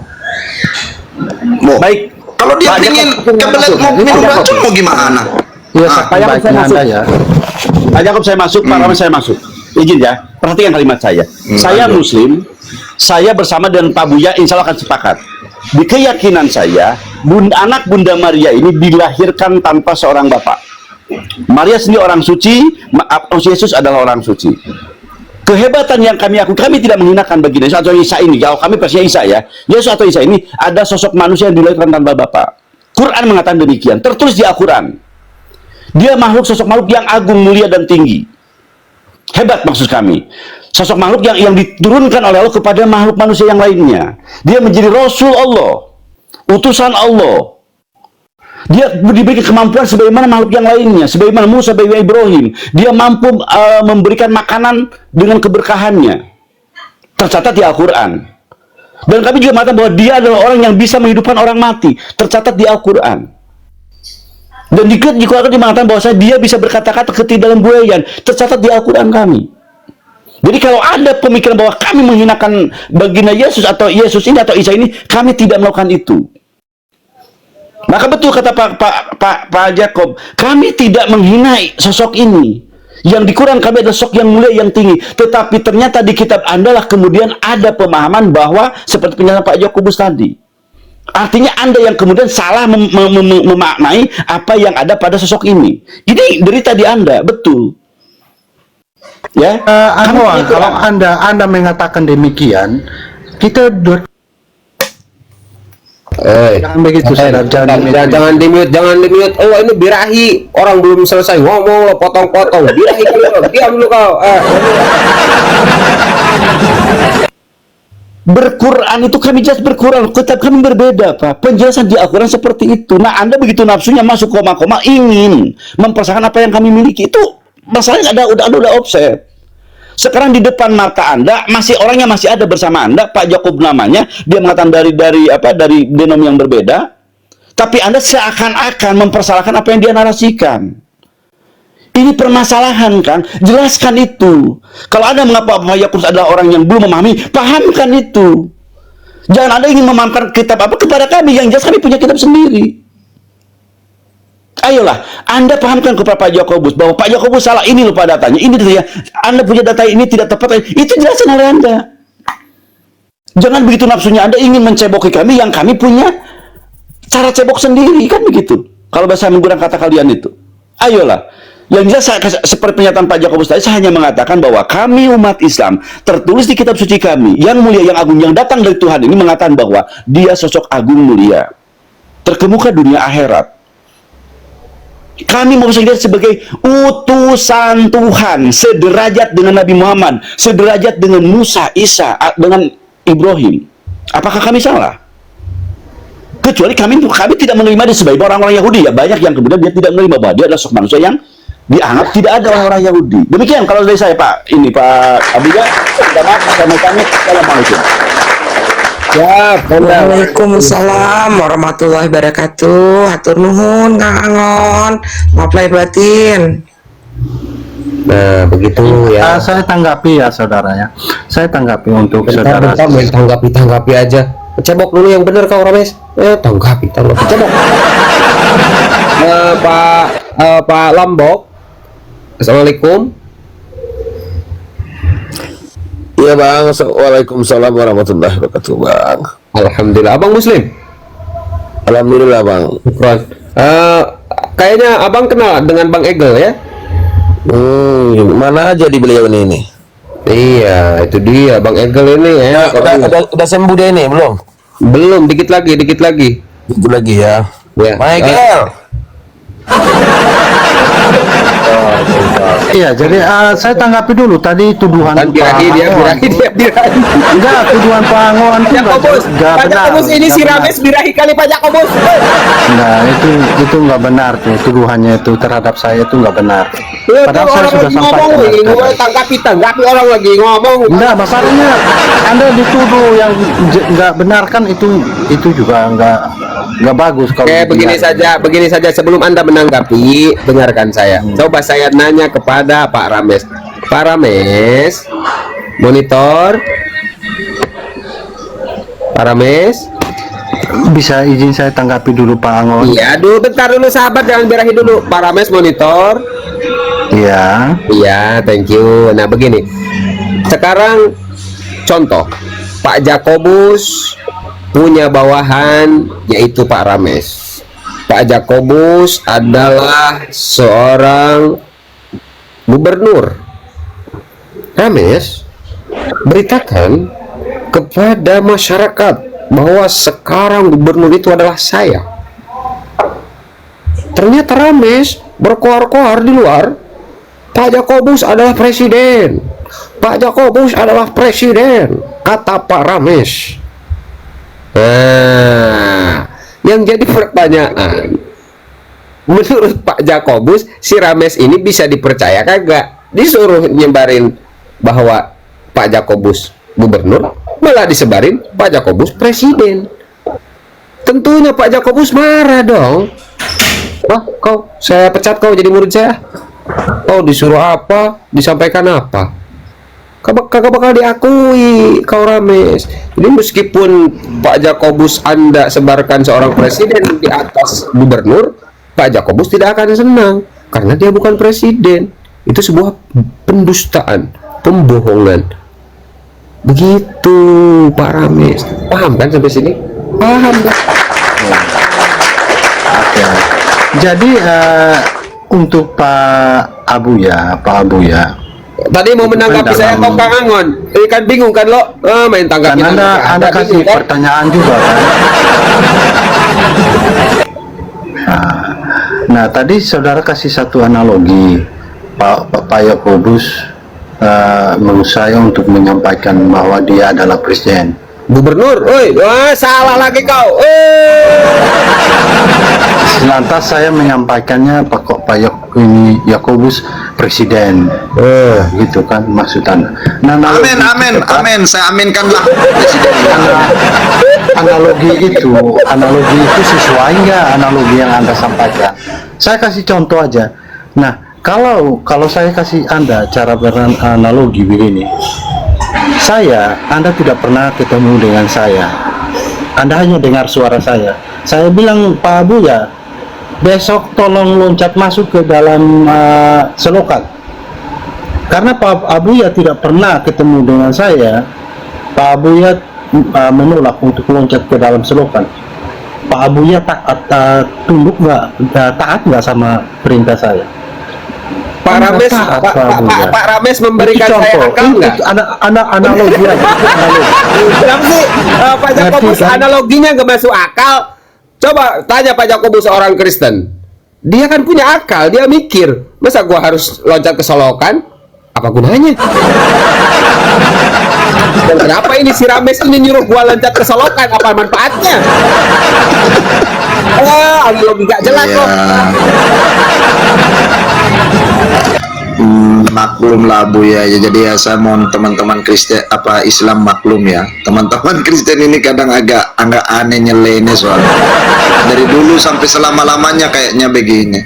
Baik. Kalau dia ingin kebelet mau minum racun, mau gimana? Iya, Pak Jakob saya masuk. ya. Pak Jakob saya masuk, Pak Rames saya masuk. Izin ya, perhatikan kalimat saya. Saya Muslim, saya bersama dengan Pak Buya insya Allah akan sepakat. Di keyakinan saya, anak Bunda Maria ini dilahirkan tanpa seorang bapak. Maria sendiri orang suci, Yesus adalah orang suci. Kehebatan yang kami akui, kami tidak menghinakan baginda Yesus atau Isa ini. Kalau kami percaya Isa ya, Yesus atau Isa ini ada sosok manusia yang dilahirkan tanpa bapak. Quran mengatakan demikian, tertulis di Al-Quran. Dia sosok makhluk yang agung, mulia dan tinggi. Hebat maksud kami. Sosok makhluk yang diturunkan oleh Allah kepada makhluk manusia yang lainnya. Dia menjadi Rasul Allah, utusan Allah. Dia diberi kemampuan sebagaimana makhluk yang lainnya, sebagaimana Musa, sebagaimana Ibrahim. Dia mampu memberikan makanan dengan keberkahannya. Tercatat di Al-Quran. Dan kami juga mengatakan bahwa dia adalah orang yang bisa menghidupkan orang mati. Tercatat di Al-Quran. Dan di Al-Quran mengatakan bahwa dia bisa berkata-kata ketika dalam buayan. Tercatat di Al-Quran kami. Jadi kalau ada pemikiran bahwa kami menghinakan baginda Yesus atau Yesus ini atau Isa ini, kami tidak melakukan itu. Maka betul kata Pak Jakob, kami tidak menghina sosok ini. Yang di Quran kami adalah sosok yang mulia, yang tinggi. Tetapi ternyata di kitab Anda lah kemudian ada pemahaman bahwa seperti penjelasan Pak Jakobus tadi. Artinya Anda yang kemudian salah memaknai apa yang ada pada sosok ini. Ini derita di Anda, betul. Ya. Kalau Anda mengatakan demikian, kita jangan begitu, jangan di mute. Oh ini birahi, orang belum selesai ngomong lo potong-potong. Birahi kalau diam dulu kau. Berquran itu kami jelas berquran, kitab kami berbeda Pak. Penjelasan di Al-Quran seperti itu. Nah Anda begitu nafsunya masuk koma-koma ingin mempersoalkan apa yang kami miliki, itu masalahnya udah offset. Sekarang di depan mata Anda orangnya masih ada bersama Anda, Pak Jakob namanya, dia mengatakan dari denom yang berbeda, tapi Anda seakan-akan mempersalahkan apa yang dia narasikan. Ini permasalahan kan, jelaskan itu. Kalau Anda mengapa Pak Jakob adalah orang yang belum memahami, pahamkan itu. Jangan Anda ingin memahamkan kitab kepada kami, yang jelas kami punya kitab sendiri. Ayolah, Anda pahamkan kepada Pak Jakobus bahwa Pak Jakobus salah, ini lupa datanya, ini datanya, Anda punya data ini tidak tepat, itu jelasin oleh Anda. Jangan begitu nafsunya Anda ingin menceboki kami yang kami punya cara cebok sendiri, kan begitu. Kalau saya menggunakan kata kalian itu. Ayolah, yang jelas seperti pernyataan Pak Jakobus tadi, saya hanya mengatakan bahwa kami umat Islam, tertulis di kitab suci kami, yang mulia, yang agung, yang datang dari Tuhan ini mengatakan bahwa dia sosok agung mulia, terkemuka dunia akhirat. Kami mau lihat sebagai utusan Tuhan, sederajat dengan Nabi Muhammad, sederajat dengan Musa, Isa, dengan Ibrahim. Apakah kami salah? Kecuali kami tidak menerima dia sebagai orang-orang Yahudi. Ya banyak yang kemudian dia tidak menerima bahwa dia adalah sosok manusia yang dianggap tidak ada orang-orang Yahudi. Demikian kalau dari saya Pak Abiga. Assalamualaikum. Waalaikumsalam warahmatullahi wabarakatuh. Hatur nuhun Kang Angon, maaf lahir batin. Nah begitu ya. Saya tanggapi ya saudaranya. Saya tanggapi untuk saudara. Tanggapi aja. Cebok dulu yang benar kau Rames. Tanggapi cebok. Pak Lombok. Assalamualaikum. Iya bang, waalaikumsalam warahmatullahi wabarakatuh bang. Alhamdulillah, abang Muslim. Alhamdulillah bang. Syukron. Kayaknya abang kenal dengan Bang Egel ya? Mana aja di beliau ini? Iya, itu dia Bang Egel ini ya. Udah sembuh dia ini belum? Belum, dikit lagi. Itu lagi ya. Ya. Michael. Iya, jadi saya tanggapi dulu tadi tuduhan Kan birahi dia. Enggak, tuduhan Pak Angon itu enggak Pak benar. Jakobus ini si Nggak Rames birahi kali Pak Jakobus. Nah, itu nggak benar tuh, tuduhannya itu terhadap saya itu nggak benar. Padahal saya sudah ngomong sampaikan. lagi, gue tanggapi orang lagi ngomong. Enggak, masalahnya Anda dituduh yang nggak benar kan itu juga nggak bagus kalau Oke, begini saja sebelum Anda menanggapi, dengarkan saya. Coba saya nanya kepada Pak Rames. Pak Rames, monitor. Pak Rames, Bisa izin saya tanggapi dulu Pak Angon? iya, bentar dulu sahabat, jangan birahi dulu. Pak Rames monitor. Iya. Iya, thank you. Nah, begini. Sekarang contoh, Pak Jakobus punya bawahan yaitu Pak Rames. Pak Jakobus adalah seorang gubernur. Rames beritakan kepada masyarakat bahwa sekarang gubernur itu adalah saya. Ternyata Rames berkoar-koar di luar, Pak Jakobus adalah presiden. Pak Jakobus adalah presiden, kata Pak Rames. Nah, yang jadi pertanyaan, menurut Pak Jakobus, si Rames ini bisa dipercaya kagak? Disuruh nyebarin bahwa Pak Jakobus gubernur, malah disebarin Pak Jakobus presiden. Tentunya Pak Jakobus marah dong. Wah, saya pecat kau jadi murid saya. Oh, disuruh apa? Disampaikan apa? Kagak bakal diakui kau Rames. Jadi meskipun Pak Jakobus Anda sebarkan seorang presiden di atas gubernur, Pak Jakobus tidak akan senang karena dia bukan presiden. Itu sebuah pendustaan, pembohongan. Begitu Pak Rames. Paham kan sampai sini? Paham kan? Oke. Jadi untuk Pak Abuya, Tadi mau menanggapi saya kok Kang Angon. Kan bingung kan lo? Main kan tanggapi. Anda kasih bingung, kan? pertanyaan juga kan? Nah, tadi saudara kasih satu analogi Pak Yakobus menurut saya untuk menyampaikan bahwa dia adalah presiden. Gubernur, wah salah lagi kau. Lantas saya menyampaikannya Pak Yakobus presiden, gitu kan maksudnya. Nah, Amin. Saya aminkanlah presiden. Analogi itu sesuai nggak analogi yang Anda sampaikan? Saya kasih contoh aja. Nah, kalau saya kasih Anda cara beranalogi begini. Anda tidak pernah ketemu dengan saya. Anda hanya dengar suara saya. Saya bilang, Pak Abuya, besok tolong loncat masuk ke dalam selokan. Karena Pak Abuya tidak pernah ketemu dengan saya, Pak Abuya menolak untuk loncat ke dalam selokan. Pak Abuya tunduk taat nggak sama perintah saya? Pak Rames, Pak Rames memberikan saya akal nggak? Analogi aja. Kenapa sih Pak Jakobus kan? analoginya nggak masuk akal? Coba tanya Pak Jakobus seorang Kristen. Dia kan punya akal, dia mikir. Masa gua harus loncat ke solokan? Apa gunanya? Dan kenapa ini si Rames ini nyuruh gua loncat ke solokan? Apa manfaatnya? Analogi nggak jelas kok. Maklum lah Bu ya. Jadi ya saya mohon teman-teman Kristen Islam maklum ya. Teman-teman Kristen ini kadang agak aneh nyeleneh soalnya. Dari dulu sampai selama-lamanya kayaknya begini.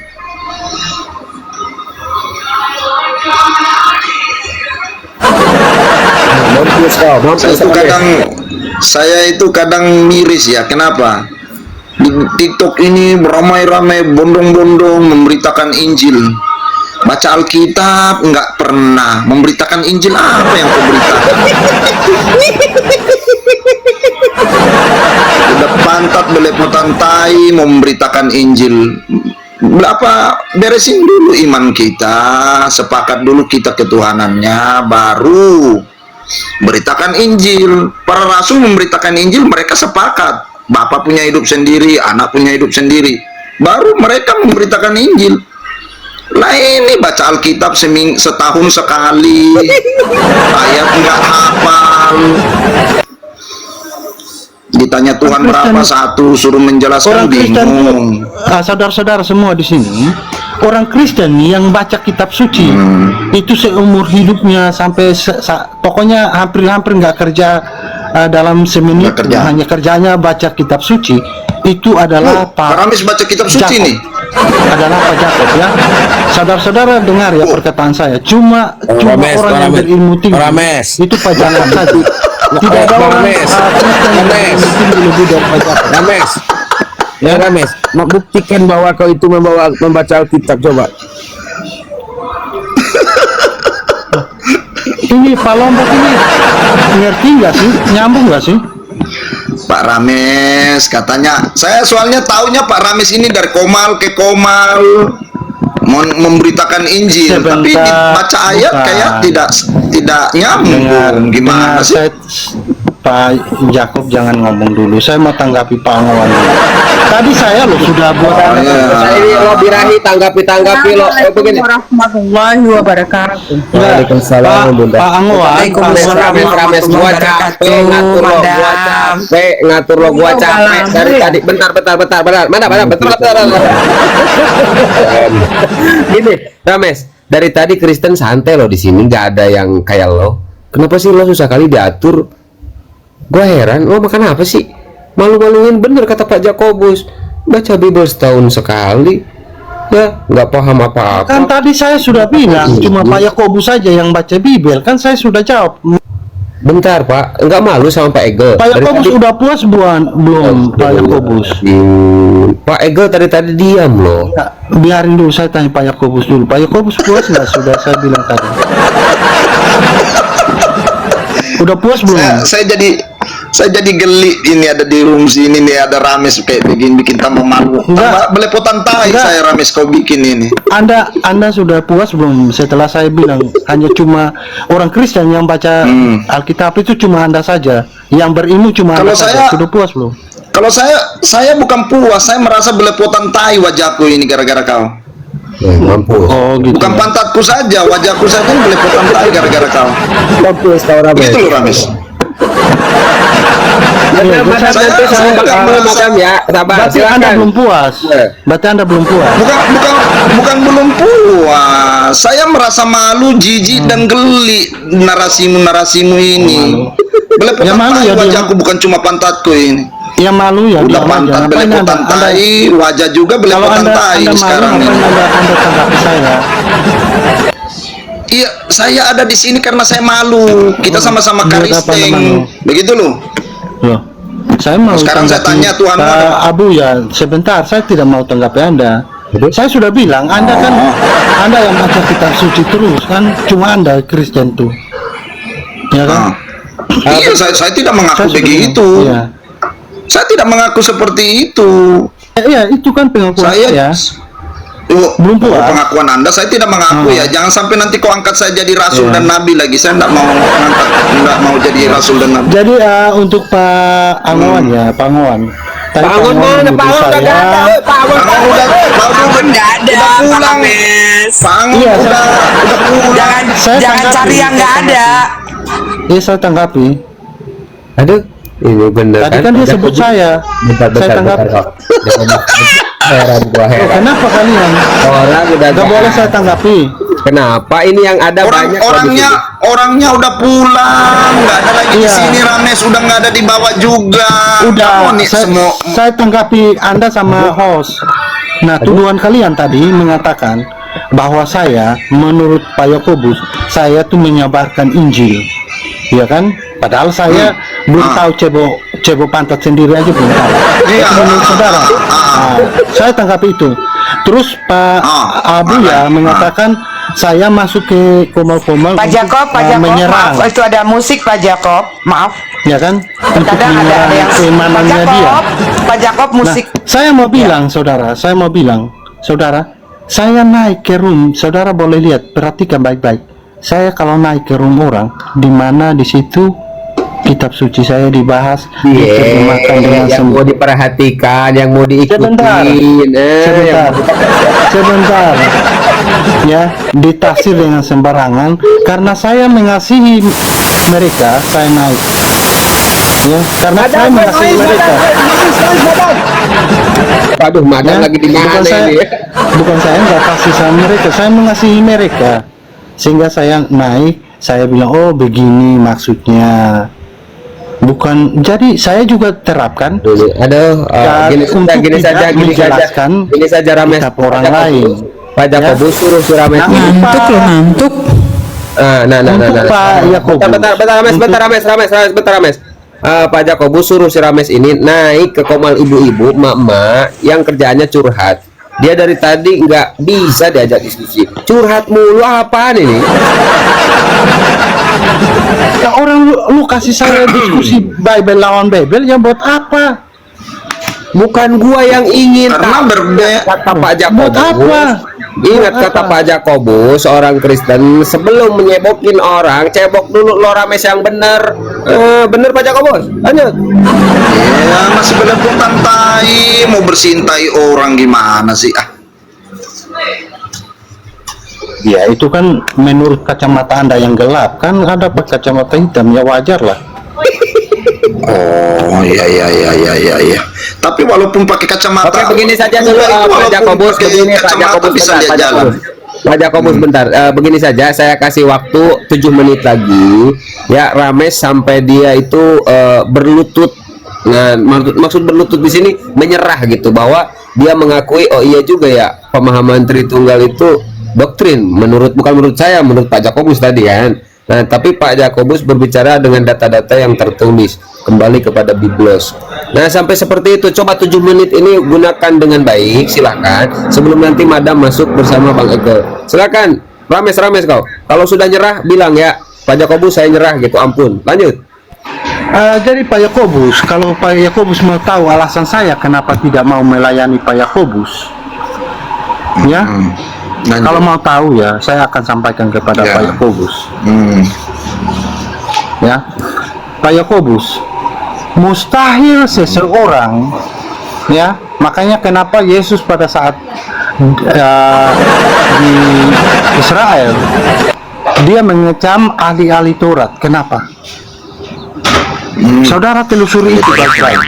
Saya itu kadang miris ya. Kenapa? Di TikTok ini beramai-ramai bondong-bondong memberitakan Injil. Baca Alkitab nggak pernah memberitakan Injil. Apa yang kau beritakan? Udah pantat belepotan tai memberitakan Injil. Apa beresin dulu iman kita, sepakat dulu kita ketuhanannya, baru beritakan Injil. Para rasul memberitakan Injil, mereka sepakat. Bapak punya hidup sendiri, anak punya hidup sendiri. Baru mereka memberitakan Injil. Lah ini baca Alkitab setahun sekali, ayat nggak hafal. Ditanya Tuhan berapa satu, suruh menjelaskan Orang Kristen, bingung. saudara-saudara semua di sini, orang Kristen yang baca kitab suci itu seumur hidupnya sampai pokoknya hampir nggak kerja dalam semenit, Nggak kerja. hanya kerjanya baca kitab suci. Itu adalah Pak Ramis baca kitab suci Jakob. nih. Adalah Pak Jakob ya. Saudara-saudara dengar ya perkataan saya. Cuma Rames, orang yang Rames. berilmu tinggi Rames. itu Pak Jakob saja. Tidak ada orang Rames. Kristen yang Rames. berilmu tinggi lebih dari Pak Jakob. Rames. Ya Rames, buktikan bahwa kau itu membaca Alkitab, coba. Ini Pak Lombok ini ngerti nggak sih? Nyambung nggak sih? Pak Rames katanya, saya soalnya taunya Pak Rames ini dari Komal ke Komal memberitakan Injil, Sebentar, tapi dibaca ayat bukan. kayak tidak nyambung. Gimana sih? saya, Pak Jakob jangan ngomong dulu. Saya mau tanggapi Pak Angowan dulu. Tadi saya loh sudah buat Saya ini lo birahi tanggapi lo. Begini. Warahmatullahi wabarakatuh. Waalaikumsalam, Bunda. Pak Angowan. Rames, gua capek ngatur lo, gua capek dari tadi. Bentar. Mana, bentar. Gini, Rames, dari tadi Kristen santai loh di sini, nggak ada yang kayak lo. Kenapa sih lo susah kali diatur? Gue heran, lo makan apa sih? Malu-maluin bener kata Pak Jakobus. Baca Bible setahun sekali, ya nggak paham apa-apa. Kan tadi saya sudah bilang cuma Pak Yakobus saja yang baca Bible. Kan saya sudah jawab. Bentar Pak, nggak malu sama Pak Egel? Pak Dari Yakobus tadi- udah puas belum? Pak Yakobus. Pak Egel tadi diam loh. Ya, biarin dulu saya tanya Pak Yakobus dulu. Pak Yakobus puas nggak? Sudah saya bilang tadi. Udah puas belum? Saya jadi geli ini ada di room sini nih, ada Rames kayak bikin tambah malu. Enggak. Tambah belepotan tai Enggak. saya Rames kau bikin ini. Anda sudah puas belum setelah saya bilang hanya cuma orang Kristen yang baca Alkitab itu cuma Anda saja, yang berilmu cuma Kalau Anda saja. saya- Sudah puas belum? Kalau saya bukan puas, saya merasa belepotan tai wajahku ini gara-gara kau. Mampus. Oh gitu. Bukan pantatku saja, wajahku saja belepotan tai gara-gara kau. Mampus kau Rames. Begitu loh Rames. Iya, Madam, saya- nanti saya- bakal saya- Madam ya. Sabar, Berarti Anda silakan. belum puas. Berarti Anda belum puas. Bukan belum puas. Saya merasa malu, jijik dan geli narasimu ini. Belepotan Ya, malu tai ya, dia. wajahku, bukan cuma pantatku ini. Yang malu ya Udah diam aja. pantat Ngapain belepotan tai, wajah juga kalau belepotan anda tai malu, sekarang ngapain ini. anda tanggapi saya? Iya, saya ada di sini karena saya malu. Kita sama-sama buat apa karisteng. namanya? Begitu loh. Loh, saya mau Sekarang saya tanggapi tanya Tuhan Pak mana? Abu ya. Sebentar, saya tidak mau tanggapi Anda. Saya sudah bilang, Anda kan Anda yang baca kitab suci terus kan, cuma Anda Kristen tuh, ya kan? Iya, saya tidak mengaku Saya sudah begitu. bilang, Iya. Saya tidak mengaku seperti itu. Iya, itu kan pengakuan Saya Belum puas. pengakuan Anda saya tidak mengaku ya. Jangan sampai nanti kau angkat saya jadi rasul Iya. dan nabi lagi. Saya tidak mau angkat, tidak mau jadi rasul dan nabi. Jadi untuk Pak Angowan ya, Pak Angowan. Tadi Pak Angon mana? menuduh Pak Angon udah saya- ada. Pak Angon Pak Angon udah Nggak ada, udah Pak pulang. Rames. Pak Angon Iya, udah pulang. Saya Jangan tanggapi, cari yang nggak saya ada. Iya, saya tanggapi. Aduh, ini bener Tadi kan dia Pak sebut Jakobus. saya. Saya tanggapi. Heran gua heran. Kenapa kalian? Orang udah Nggak boleh saya tanggapi. Kenapa ini yang ada banyak kok di sini? Orangnya udah pulang, nggak ada lagi di Iya. sini. Rames udah nggak ada di bawah juga. Udah, Kamu nih semua. saya tanggapi Anda sama host. Nah, tuduhan kalian tadi mengatakan bahwa saya, menurut Pak Yakobus, saya tuh menyebarkan Injil, ya kan? Padahal saya belum tahu cebo pantat sendiri aja belum tahu. Iya. Itu menurut saudara. Nah, saya tanggapi itu. Terus Pak Abu ya mengatakan saya masuk ke komal-komal Pak untuk, Jakob, Pak Jakob, menyerang, maaf, itu ada musik Pak Jakob, maaf. ya kan? Untuk Kadang ada menyerang yang Pak keimanannya dia. Jakob, Pak Jakob Nah, musik. saya mau bilang, saudara, saya naik ke room, saudara boleh lihat, perhatikan baik-baik. Saya kalau naik ke room orang, di mana di situ kitab suci saya dibahas, diterjemahkan dengan yang mau diperhatikan, yang mau diikutin. sebentar, ya, ditafsir dengan sembarangan. Karena saya mengasihi mereka, saya naik. Ya, karena saya mengasihi mereka. Waduh, madam Ya, lagi di mana bukan saya, ini? bukan saya nggak kasih sama mereka, saya mengasihi mereka, sehingga saya naik, saya bilang, oh begini maksudnya, bukan. Jadi saya juga terapkan Aduh, dan untuk gini tidak menjelaskan Rames. kitab orang lain. Pak Jakobus suruh si Rames. Ngantuk loh, ngantuk. Untuk Pak Yakobus. Bentar Rames. Pak Jakobus suruh si Rames ini naik ke komal ibu-ibu, emak-emak yang kerjaannya curhat. Dia dari tadi nggak bisa diajak diskusi, curhat mulu. Apaan ini? Ya orang lu kasih saya diskusi Bible lawan Bible, ya buat apa? Bukan gua yang ingin. Karena berbeda. Kata Pak Buat apa? Jakobus. Ingat Buat kata apa? Pak Jakobus, seorang Kristen sebelum menyebokin orang, cebok dulu lo Rames yang benar. Bener Pak Jakobus. Lanjut. Ya masih belepotan tai, mau bersihin tai orang gimana sih? Ya itu kan menurut kacamata Anda yang gelap, kan ada pakai kacamata hitam, ya wajar lah. Oh iya. Tapi walaupun pakai kacamata, Oke, begini saja dulu Pak walaupun Jakobus, pakai begini Pak kacamata Jakobus, bisa bentar, lihat Pak jalan. Jakobus. Pak Jakobus bentar, begini saja, saya kasih waktu 7 menit lagi ya, Rames sampai dia itu berlutut. Nah, maksud berlutut di sini menyerah gitu, bahwa dia mengakui, oh iya juga ya, pemahaman Tritunggal itu doktrin bukan menurut saya, menurut Pak Jakobus tadi kan. Nah, tapi Pak Jakobus berbicara dengan data-data yang tertulis, kembali kepada Biblos. Nah, sampai seperti itu. Coba 7 menit ini gunakan dengan baik, silakan. Sebelum nanti Madam masuk bersama Bang Ege. Silakan, Rames kau. Kalau sudah nyerah, bilang ya, Pak Jakobus saya nyerah gitu, ampun. Lanjut. Jadi Pak Yakobus, kalau Pak Yakobus mau tahu alasan saya kenapa tidak mau melayani Pak Yakobus, ya, kalau mau tahu ya, saya akan sampaikan kepada Ya. Pak Yakobus. Ya, Pak Yakobus, mustahil seseorang, ya, makanya kenapa Yesus pada saat di Israel dia mengecam ahli-ahli Taurat. Kenapa? Saudara telusuri itu baik-baik.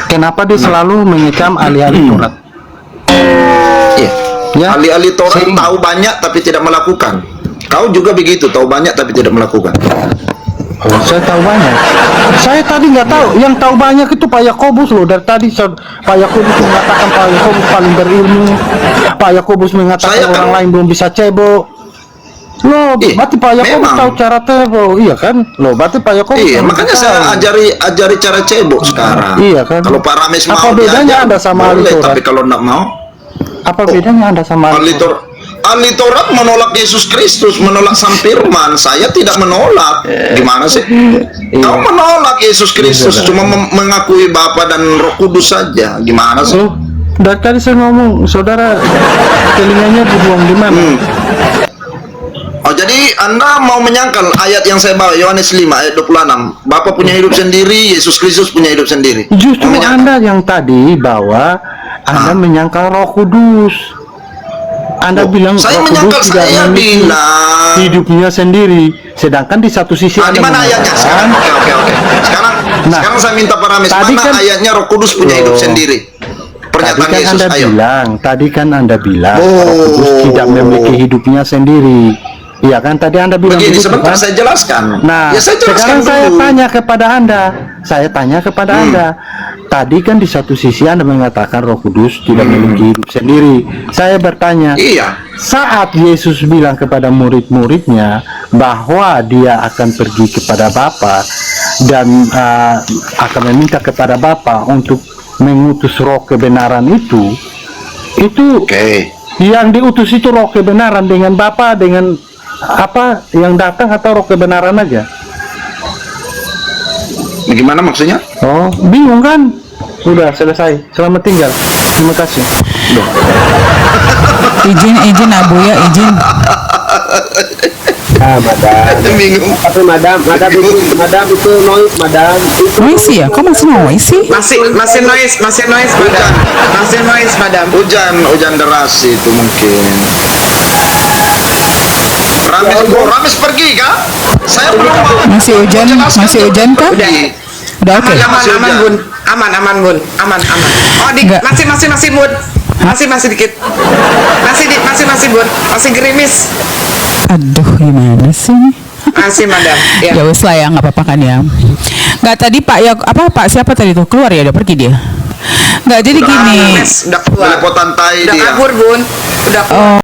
Kenapa dia selalu mengecam ahli-ahli Taurat? Iya. Ya, Ahli-ahli Taurat sehingga- tahu banyak tapi tidak melakukan. Kau juga begitu, tahu banyak tapi tidak melakukan. Saya tahu banyak. Saya tadi nggak tahu. Yang tahu banyak itu Pak Yakobus loh. Dari tadi Pak Yakobus mengatakan Pak Yakobus paling berilmu. Pak Yakobus mengatakan Saya kan- orang lain belum bisa cebok. Loh, berarti Pak Yakobus memang. tahu cara cebok, iya kan? Loh, berarti Pak Yakobus. Iya, harus makanya tahu. saya ajari cara cebok sekarang. Iya kan? Kalau Pak Rames Apa mau bedanya diajar, Anda sama ahli boleh, Taurat? tapi kalau enggak mau, Apa bedanya Anda sama ahli Taurat menolak Yesus Kristus, menolak Sang Firman. Saya tidak menolak. Gimana sih? Kau menolak Yesus Kristus, cuma mengakui Bapa dan Roh Kudus saja. Gimana sih? Loh, dari tadi saya ngomong, saudara telinganya dibuang di mana? Oh, jadi Anda mau menyangkal ayat yang saya bawa, Yohanes 5 ayat 26. Bapa punya hidup sendiri, Yesus Kristus punya hidup sendiri. Justru Mau menyangkal? Anda yang tadi bahwa Anda menyangkal Roh Kudus. Anda bilang saya Roh menyangkal, Kudus tidak saya memiliki bilang. hidupnya sendiri. Sedangkan di satu sisi Di Anda mana ayatnya sekarang? mengatakan, Oke. Sekarang saya minta Pak Rames, tadi mana kan- ayatnya Roh Kudus punya hidup sendiri? Tadi Pernyataan kan Yesus, Anda ayo. bilang, Roh Kudus Oh. tidak memiliki hidupnya sendiri. Iya kan, tadi Anda bilang Begini, begitu, sebentar kan? saya jelaskan. Nah, ya, saya jelaskan sekarang saya dulu. tanya kepada Anda. Anda. Tadi kan di satu sisi Anda mengatakan Roh Kudus tidak memiliki hidup sendiri. Saya bertanya, Iya. saat Yesus bilang kepada murid-muridnya bahwa dia akan pergi kepada Bapa dan akan meminta kepada Bapa untuk mengutus Roh kebenaran itu Oke. Yang diutus itu roh kebenaran dengan Bapa, dengan apa yang datang, atau roh kebenaran aja? Gimana maksudnya? Oh, bingung kan? Sudah selesai. Selamat tinggal. Terima kasih. Izin Abu ya, izin. Madam. Bingung. Tapi madam itu noise, madam. Itu Noisy ya? Kok masih noisy? Masih noise, madam. Masih noise, madam. Hujan deras itu mungkin. Rames pergi kah? Saya belum mau. Masih hujan kah? Pergi. Udah oke. Aman, Bun. Aman, Bun. Aman. Oh, Enggak. masih, Bun. Masih dikit. Masih, Bun. Masih gerimis. Aduh, gimana sih? Masih, madam. Ya. Ya wes lah ya, nggak apa-apa kan ya. Nggak, tadi Pak ya Pak siapa tadi tuh keluar ya, udah pergi dia. Nggak, jadi gini. Udah keluar. Belepotan tai Udah dia. kabur, Bun. Udah keluar.